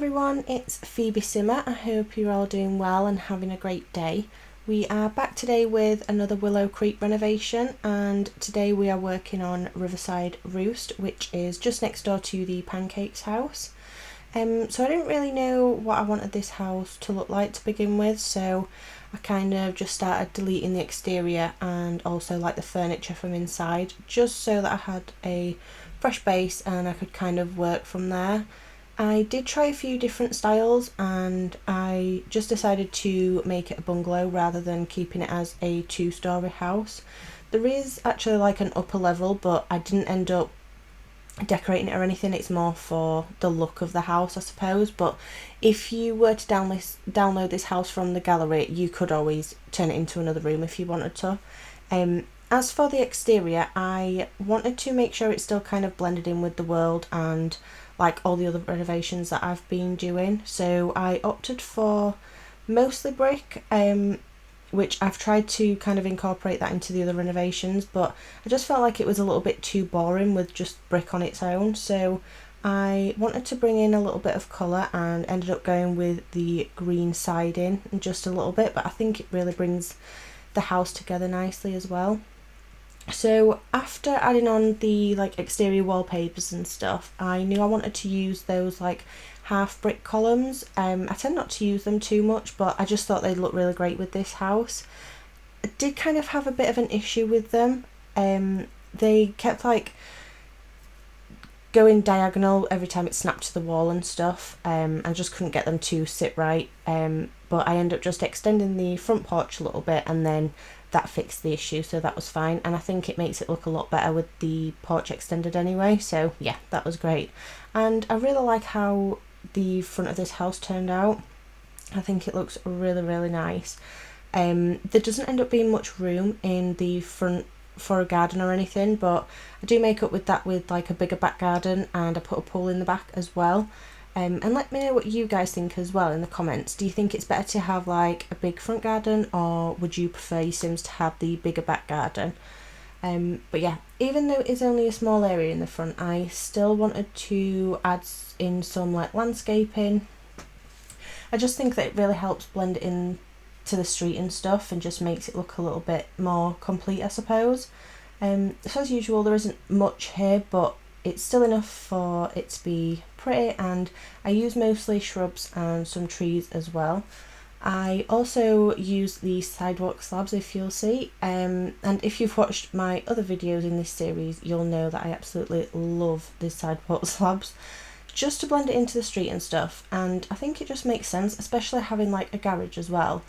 everyone, it's Phoebe Simmer. I hope you're all doing well and having a great day. We are back today with another Willow Creek renovation, and today we are working on Riverside Roost, which is just next door to the Pancakes house. So I didn't really know what I wanted this house to look like to begin with, so I kind of just started deleting the exterior and also like the furniture from inside, just so that I had a fresh base and I could kind of work from there. I did try a few different styles and I just decided to make it a bungalow rather than keeping it as a two-storey house. There is actually like an upper level, but I didn't end up decorating it or anything. It's more for the look of the house, I suppose, but if you were to download this house from the gallery, you could always turn it into another room if you wanted to. As for the exterior, I wanted to make sure it still kind of blended in with the world and like all the other renovations that I've been doing, so I opted for mostly brick, which I've tried to kind of incorporate that into the other renovations, but I just felt like it was a little bit too boring with just brick on its own, so I wanted to bring in a little bit of colour and ended up going with the green siding just a little bit, but I think it really brings the house together nicely as well. So after adding on the like exterior wallpapers and stuff, I knew I wanted to use those like half brick columns. I tend not to use them too much, but I just thought they'd look really great with this house. I did kind of have a bit of an issue with them. They kept like going diagonal every time it snapped to the wall and stuff. I just couldn't get them to sit right. But I ended up just extending the front porch a little bit, and then that fixed the issue, so that was fine, and I think it makes it look a lot better with the porch extended anyway, so yeah, that was great. And I really like how the front of this house turned out. I think it looks really nice. There doesn't end up being much room in the front for a garden or anything, but I do make up with that with like a bigger back garden, and I put a pool in the back as well. And let me know what you guys think as well in the comments. Do you think it's better to have like a big front garden, or would you prefer your Sims to have the bigger back garden? But yeah, even though it's only a small area in the front, I still wanted to add in some like landscaping. I just think that it really helps blend it in to the street and stuff, and just makes it look a little bit more complete, I suppose. So as usual, there isn't much here, but it's still enough for it to be pretty, and I use mostly shrubs and some trees as well. I also use the sidewalk slabs, if you'll see, and if you've watched my other videos in this series, you'll know that I absolutely love the sidewalk slabs, just to blend it into the street and stuff, and I think it just makes sense, especially having like a garage as well.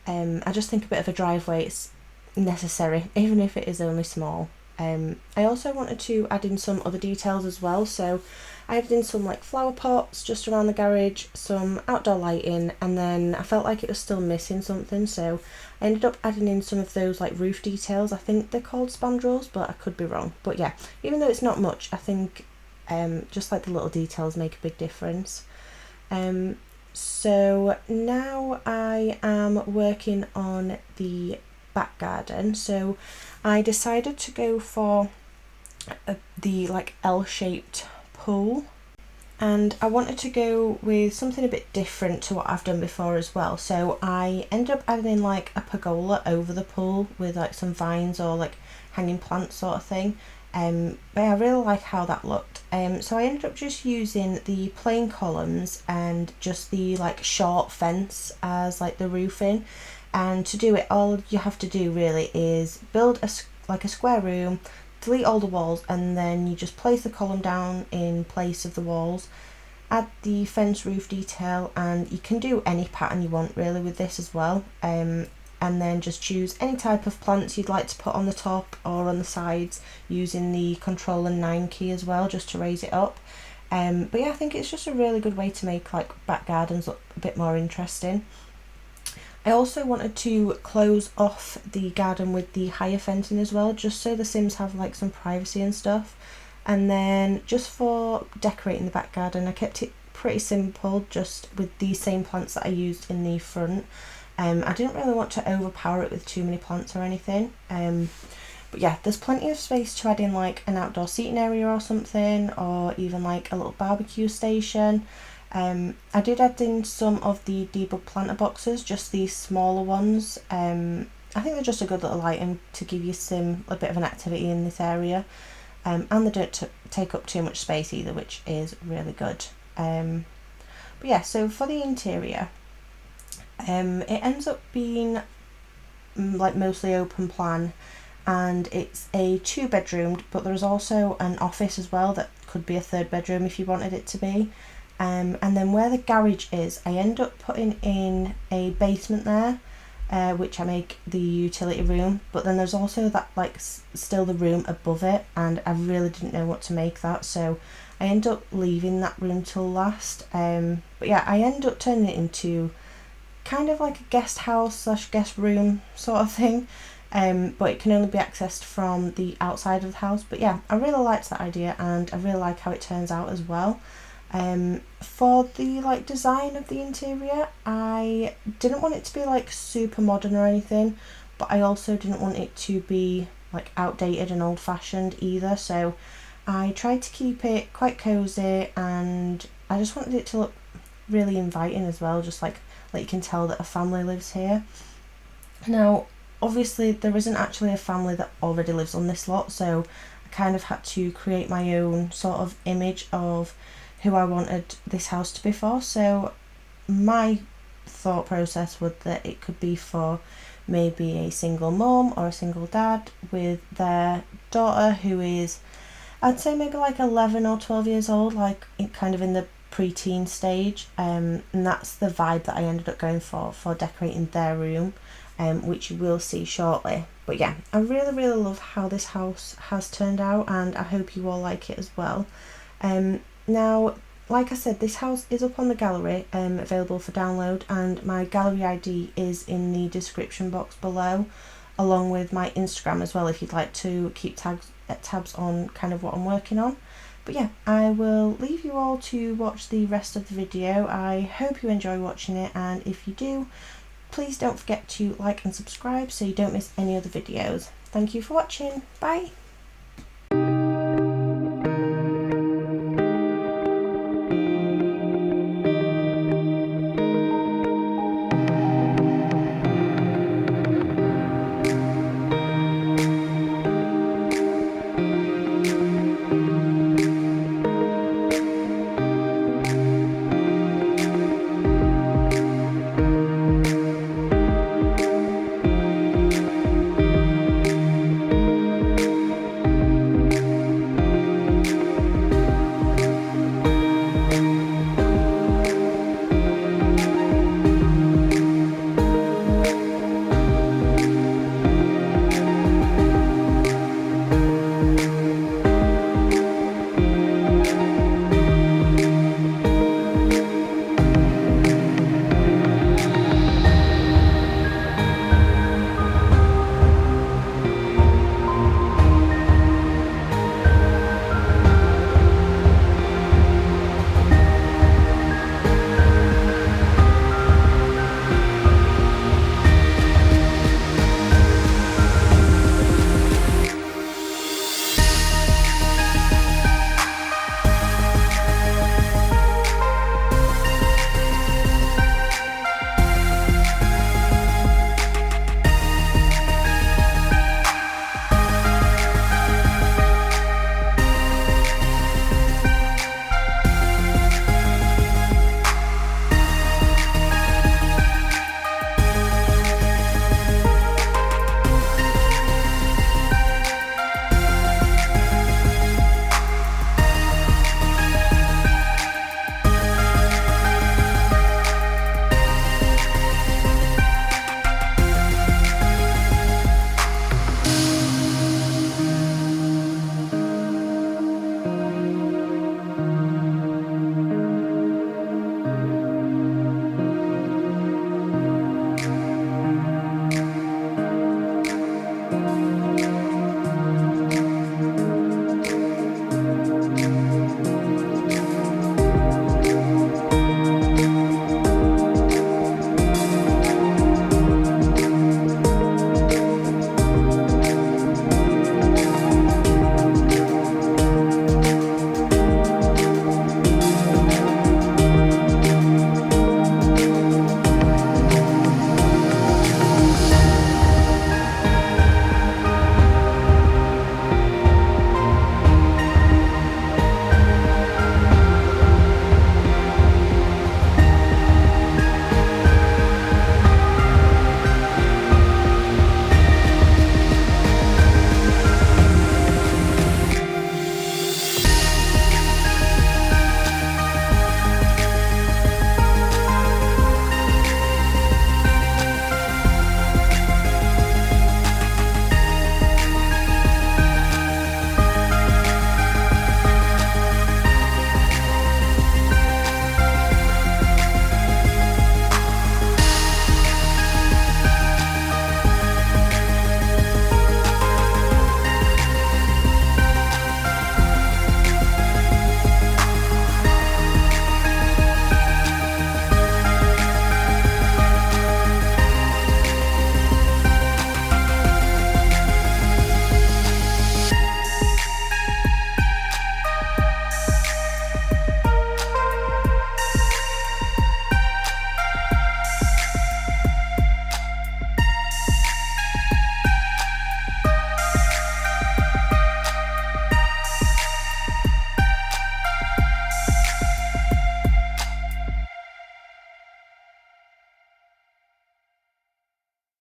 I just think a bit of a driveway is necessary, even if it is only small. I also wanted to add in some other details as well, so I added in some like flower pots just around the garage, some outdoor lighting, and then I felt like it was still missing something, so I ended up adding in some of those like roof details. I think they're called spandrels, but I could be wrong. But yeah, even though it's not much, I think just like the little details make a big difference. So now I am working on the back garden, so I decided to go for the like L-shaped pool, and I wanted to go with something a bit different to what I've done before as well, so I ended up adding in like a pergola over the pool with like some vines or like hanging plants sort of thing. But I really like how that looked. So I ended up just using the plain columns and just the like short fence as like the roofing. And to do it, all you have to do really is build a square room, delete all the walls, and then you just place the column down in place of the walls, add the fence roof detail, and you can do any pattern you want really with this as well. And then just choose any type of plants you'd like to put on the top or on the sides, using the Control and 9 key as well, just to raise it up. But yeah, I think it's just a really good way to make like back gardens look a bit more interesting. I also wanted to close off the garden with the higher fencing as well, just so the Sims have like some privacy and stuff. And then just for decorating the back garden, I kept it pretty simple, just with the same plants that I used in the front. I didn't really want to overpower it with too many plants or anything. But yeah, there's plenty of space to add in like an outdoor seating area or something, or even like a little barbecue station. I did add in some of the debug planter boxes, just these smaller ones. I think they're just a good little item to give you a bit of an activity in this area, and they don't take up too much space either, which is really good. But yeah, so for the interior, it ends up being like mostly open plan, and it's a 2-bedroomed, but there's also an office as well that could be a 3rd bedroom if you wanted it to be. And then where the garage is, I end up putting in a basement there, which I make the utility room, but then there's also that like still the room above it, and I really didn't know what to make that, so I end up leaving that room till last. But yeah, I end up turning it into kind of like a guest house / guest room sort of thing, but it can only be accessed from the outside of the house. But yeah, I really liked that idea, and I really like how it turns out as well. For the like design of the interior, I didn't want it to be like super modern or anything, but I also didn't want it to be like outdated and old-fashioned either, so I tried to keep it quite cozy, and I just wanted it to look really inviting as well, just like you can tell that a family lives here. Now obviously there isn't actually a family that already lives on this lot, so I kind of had to create my own sort of image of who I wanted this house to be for. So my thought process was that it could be for maybe a single mum or a single dad with their daughter, who is, I'd say maybe like 11 or 12 years old, like kind of in the pre-teen stage, and that's the vibe that I ended up going for decorating their room, which you will see shortly. But yeah, I really love how this house has turned out, and I hope you all like it as well. Now, like I said, this house is up on the gallery, available for download, and my gallery ID is in the description box below, along with my Instagram as well, if you'd like to keep tabs on kind of what I'm working on. But yeah, I will leave you all to watch the rest of the video. I hope you enjoy watching it, and if you do, please don't forget to like and subscribe so you don't miss any other videos. Thank you for watching. Bye!